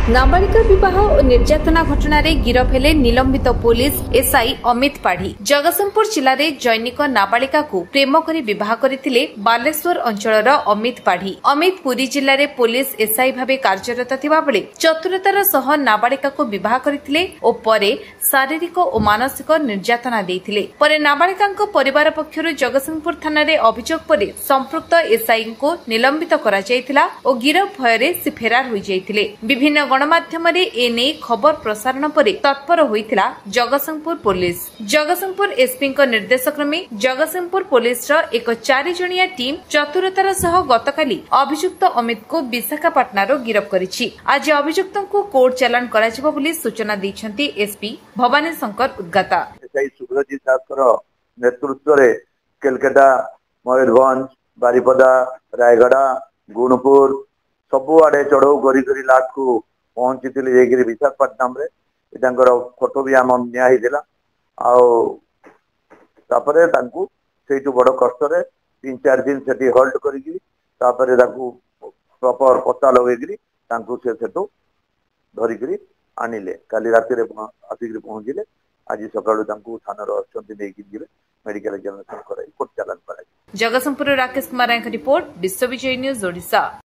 नाबालिका विवाह और निर्यातना घटना गिरफ हेले निलंबित पुलिस एसआई अमित पाढ़ी। जगतसिंहपुर जिले में जैनिक नाबालिका को प्रेम करी विवाह करथिले बालेश्वर अंचलर अमित पाढ़ी। अमित पुरी जिले में पुलिस एसआई भावे कार्यरत थिबा बेले चतुरतार सह नाबालिका को विवाह करथिले और परे शारीरिक और मानसिक निर्यातना देथिले। परे नाबालिका परिवार पक्षरु जगतसिंहपुर थाना रे अभियोग पर संपृक्त एसआई को निलंबित करा जायतिला और गिरफ भୟରେ से फेरार होई जायतिले। विभिन्न गणमाध्यम एने खबर प्रसारण पर तत्पर होइतिला जगतसिंहपुर पुलिस। जगतसिंहपुर एसपी निर्देश क्रमे जगतसिंहपुर पुलिस एक 4 जणिया टीम चतुरतार सह गतकाली अभियुक्त अमित को विशाखापाटनार गिरफ करिछि। आज अभियुक्त को कोर्ट चालान कराजिबो बोली सूचना दैछन्ती एसपी भवानी शंकर उद्गाता। सुब्रजीत दासकर नेतृत्व रे केलकेटा, मयूरभंज, बारिपदा, रायगड़ा, गुणपुर सबु आड़े चढ़ऊ करी लास्ट को पहुंची विशाखापट्टनम रे फोटो भी आम निया बड़ कष्ट 3-4 दिन से होल्ड करी प्रॉपर पता लगे धरिकी आनिले। काली राति आसिक पहुंचले। आज सकाळु थाना मेडिकल एग्जामिनेशन कोर्ट चालान। जगतसिंहपुर राकेश कुमार रिपोर्ट, विश्व विजय न्यूज ओडिशा।